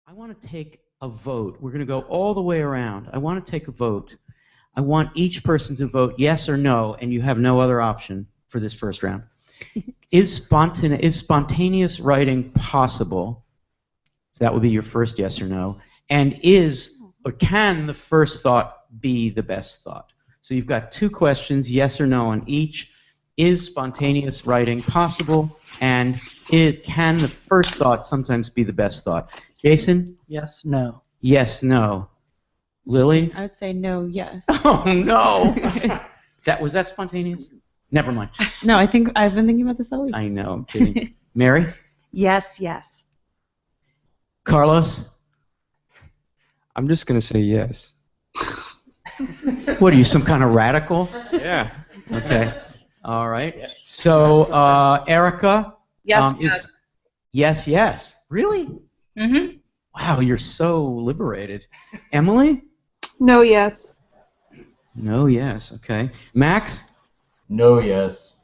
I want to take a vote. We're going to go all the way around. I want to take a vote. I want each person to vote yes or no, and you have no other option for this first round. Is spontaneous writing possible? So that would be your first yes or no. And can the first thought be the best thought? So you've got two questions, yes or no on each. Is spontaneous writing possible? And can the first thought sometimes be the best thought? Jason? Yes, no. Yes, no. Lily? I would say no, yes. Oh, no. Was that spontaneous? Never mind. No, I've been thinking about this all week. I know, I'm kidding. Mary? Yes, yes. Carlos? I'm just going to say yes. What, are you some kind of radical? Yeah. Okay. All right. Yes. So, Erica? Yes, yes. Yes, yes. Really? Mm-hmm. Wow, you're so liberated. Emily? No, yes. No, yes. Okay. Max? No, yes.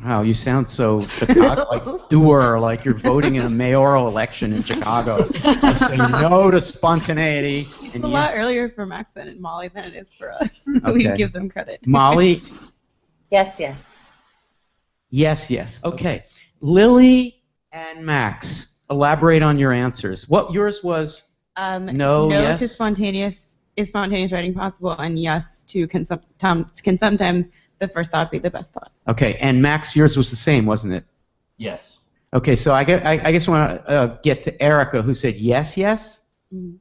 Wow, you sound so Chicago, like doer, like you're voting in a mayoral election in Chicago. You say no to spontaneity. It's a lot earlier for Max and Molly than it is for us. Okay. We give them credit. Molly? Yes, yes. Yes, yes. Okay. Lily and Max, elaborate on your answers. What yours was? No, yes? To spontaneous. Is spontaneous writing possible? And yes to can sometimes the first thought be the best thought. Okay, and Max, yours was the same, wasn't it? Yes. Okay, so I guess I want to get to Erica, who said yes, yes? Mm.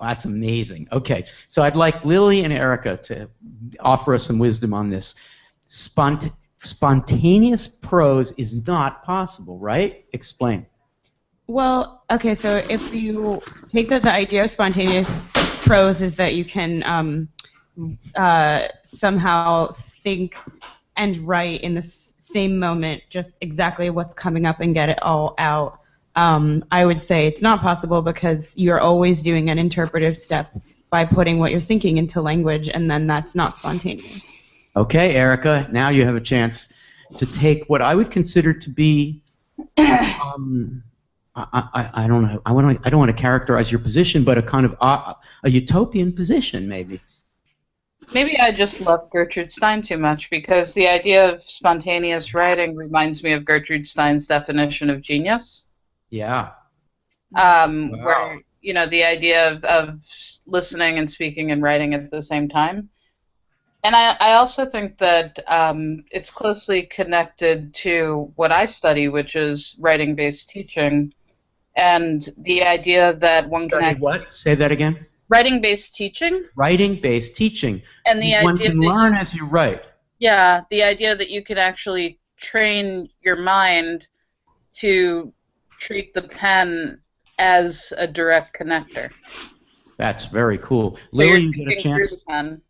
Oh, that's amazing. Okay, so I'd like Lily and Erica to offer us some wisdom on this. Spontaneous prose is not possible, right? Explain. Well, okay, so if you take the idea of spontaneous prose is that you can somehow think and write in the same moment just exactly what's coming up and get it all out. I would say it's not possible because you're always doing an interpretive step by putting what you're thinking into language, and then that's not spontaneous. Okay, Erica, now you have a chance to take what I would consider to be I don't know. I don't want to characterize your position, but a kind of a utopian position, maybe. Maybe I just love Gertrude Stein too much because the idea of spontaneous writing reminds me of Gertrude Stein's definition of genius. Yeah. Wow. Where the idea of listening and speaking and writing at the same time. And I also think that it's closely connected to what I study, which is writing-based teaching. And the idea that one can... What? Say that again. Writing-based teaching. Writing-based teaching. And the one idea can learn as you write. Yeah, the idea that you could actually train your mind to treat the pen as a direct connector. That's very cool. Lily, you get a chance. Through the pen.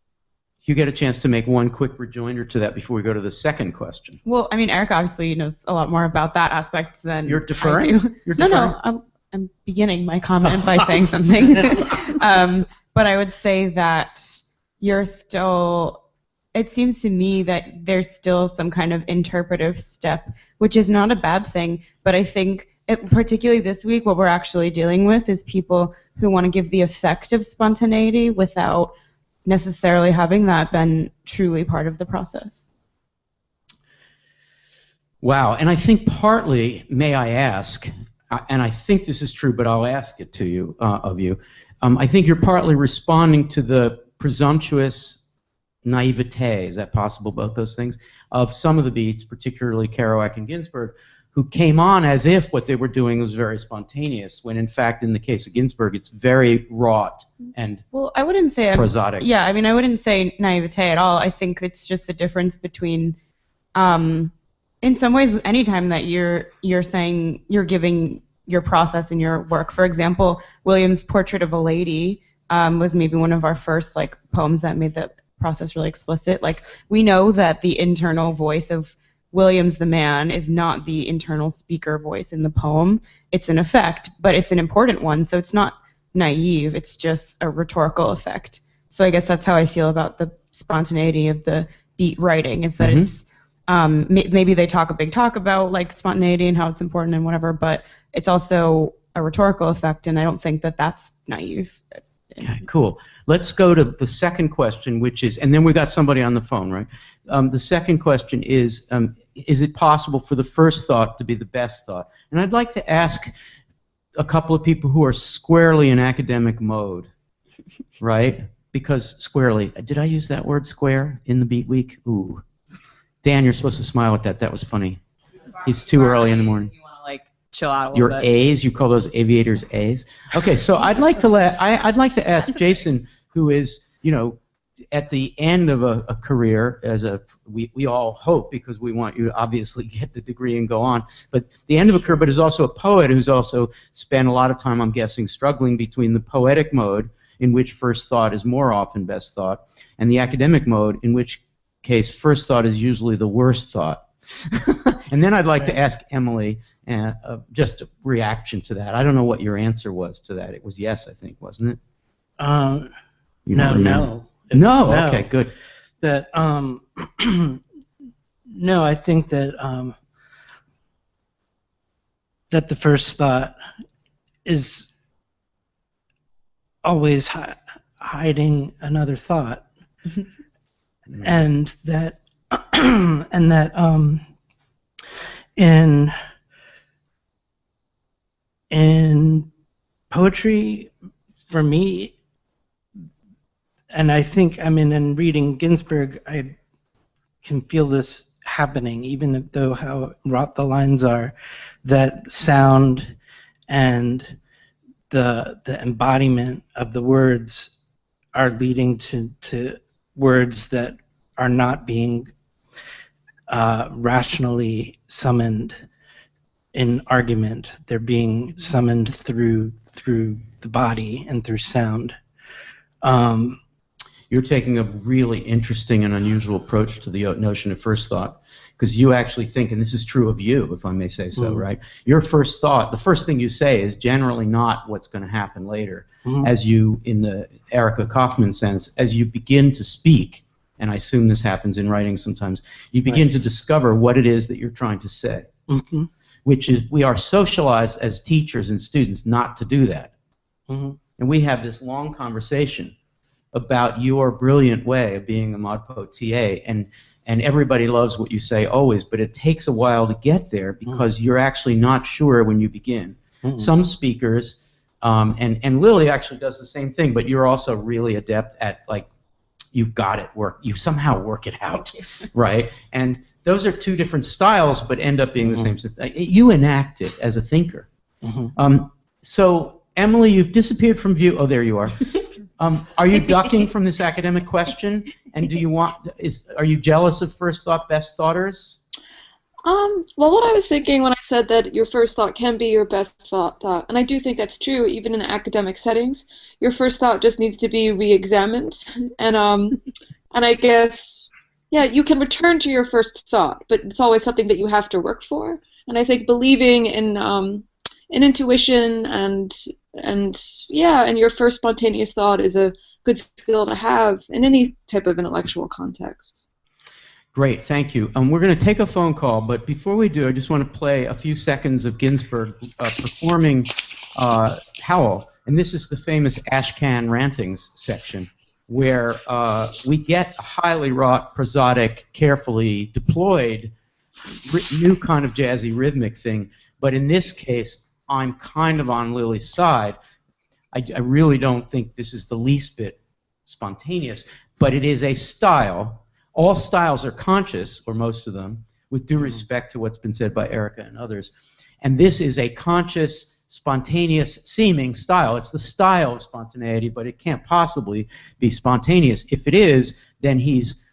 You get a chance to make one quick rejoinder to that before we go to the second question. Well, I mean, Eric obviously knows a lot more about that aspect than You're deferring? I do. You're deferring? No, I'm beginning my comment by saying something. But I would say that you're still, it seems to me that there's still some kind of interpretive step, which is not a bad thing, but I think particularly this week what we're actually dealing with is people who want to give the effect of spontaneity without necessarily having that been truly part of the process. Wow, and I think partly, may I ask, and I think this is true, but I'll ask it to you, of you. I think you're partly responding to the presumptuous naivete, is that possible, both those things, of some of the beats, particularly Kerouac and Ginsberg, who came on as if what they were doing was very spontaneous, when in fact, in the case of Ginsberg, it's very wrought and I wouldn't say prosodic. Yeah, I mean, I wouldn't say naivete at all. I think it's just a difference between, in some ways, anytime that you're saying you're giving your process in your work. For example, William's Portrait of a Lady was maybe one of our first poems that made the process really explicit. We know that the internal voice of Williams the man is not the internal speaker voice in the poem. It's an effect, but it's an important one, so it's not naive. It's just a rhetorical effect. So I guess that's how I feel about the spontaneity of the beat writing, is that it's maybe they talk a big talk about spontaneity and how it's important and whatever, but it's also a rhetorical effect, and I don't think that that's naive. Okay, cool. Let's go to the second question, which is, and then we got somebody on the phone, right? The second question is it possible for the first thought to be the best thought? And I'd like to ask a couple of people who are squarely in academic mode, right? Because squarely, did I use that word square in the Beat Week? Ooh. Dan, you're supposed to smile at that. That was funny. It's too early in the morning. You want to like chill out a little Your bit. A's, you call those aviators A's? Okay, so I'd like to ask Jason, who is, at the end of a career we all hope, because we want you to obviously get the degree and go on, but the end of a career, but is also a poet who's also spent a lot of time, I'm guessing, struggling between the poetic mode, in which first thought is more often best thought, and the academic mode, in which case first thought is usually the worst thought. And then I'd like to ask Emily just a reaction to that. I don't know what your answer was to that. It was yes, I think, wasn't it? No. No. Okay, good. That no, I think that that the first thought is always hiding another thought, and that in poetry, for me, and I think, in reading Ginsberg, I can feel this happening, even though how wrought the lines are, that sound and the embodiment of the words are leading to words that are not being rationally summoned in argument. They're being summoned through the body and through sound. You're taking a really interesting and unusual approach to the notion of first thought, because you actually think, and this is true of you, if I may say so, right? Your first thought, the first thing you say is generally not what's going to happen later. As you, in the Erica Kaufman sense, as you begin to speak, and I assume this happens in writing sometimes, you begin to discover what it is that you're trying to say, which is, we are socialized as teachers and students not to do that. And we have this long conversation about your brilliant way of being a ModPo TA, and everybody loves what you say always, but it takes a while to get there because you're actually not sure when you begin. Some speakers, and Lily actually does the same thing, but you're also really adept at, like, you've got it, you somehow work it out, right? And those are two different styles, but end up being the same. You enact it as a thinker. So, Emily, you've disappeared from view. Oh, there you are. Are you ducking from this academic question? And do you are you jealous of first thought, best thoughters? Well, what I was thinking when I said that your first thought can be your best thought, and I do think that's true even in academic settings, your first thought just needs to be re-examined, and I guess, yeah, you can return to your first thought, but it's always something that you have to work for, and I think believing in intuition and your first spontaneous thought is a good skill to have in any type of intellectual context. Great, thank you. We're going to take a phone call, but before we do, I just want to play a few seconds of Ginsberg performing Howl, and this is the famous Ashcan Rantings section, where we get a highly wrought, prosodic, carefully deployed, new kind of jazzy rhythmic thing, but in this case, I'm kind of on Lily's side. I really don't think this is the least bit spontaneous, but it is a style. All styles are conscious, or most of them, with due respect to what's been said by Erica and others. And this is a conscious, spontaneous seeming style. It's the style of spontaneity, but it can't possibly be spontaneous. If it is, then he's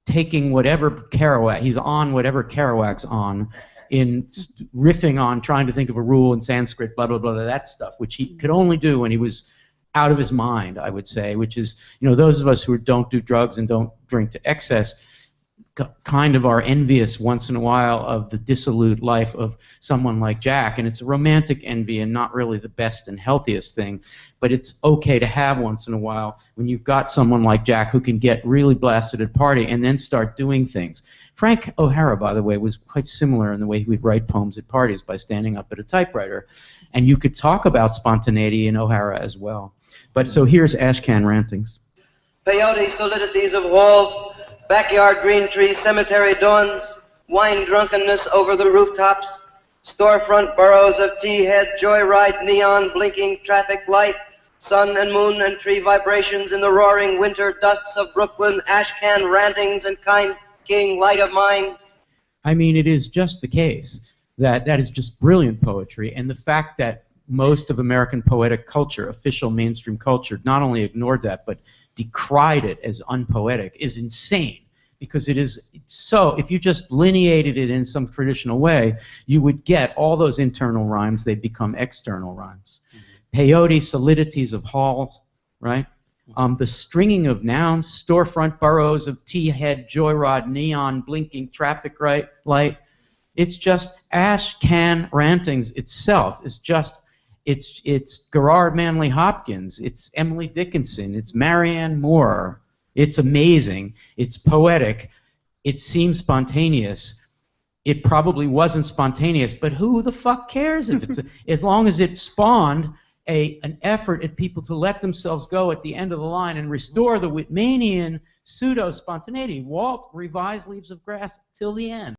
taking whatever Kerouac, he's on whatever Kerouac's on, in riffing on trying to think of a rule in Sanskrit, blah, blah, blah, that stuff, which he could only do when he was out of his mind, I would say, which is, those of us who don't do drugs and don't drink to excess kind of are envious once in a while of the dissolute life of someone like Jack, and it's a romantic envy and not really the best and healthiest thing, but it's okay to have once in a while when you've got someone like Jack who can get really blasted at a party and then start doing things. Frank O'Hara, by the way, was quite similar in the way he would write poems at parties by standing up at a typewriter. And you could talk about spontaneity in O'Hara as well. But so here's Ashcan Rantings. Peyote solidities of halls, backyard green trees, cemetery dawns, wine drunkenness over the rooftops, storefront burrows of tea-head, joyride, neon, blinking traffic light, sun and moon and tree vibrations in the roaring winter dusts of Brooklyn, Ashcan Rantings and kind king light of mind. I mean, it is just the case that that is just brilliant poetry, and the fact that most of American poetic culture, official mainstream culture, not only ignored that but decried it as unpoetic is insane, because it is so, if you just lineated it in some traditional way, you would get all those internal rhymes, they become external rhymes. Peyote, solidities of halls, right? The stringing of nouns, storefront burrows of tea-head, joyride, neon, blinking traffic light. It's just Ashcan Rantings itself is just, it's Gerard Manley Hopkins, it's Emily Dickinson, it's Marianne Moore. It's amazing, it's poetic, it seems spontaneous. It probably wasn't spontaneous, but who the fuck cares if it's, as long as it spawned an effort at people to let themselves go at the end of the line and restore the Whitmanian pseudo-spontaneity. Walt revised Leaves of Grass till the end.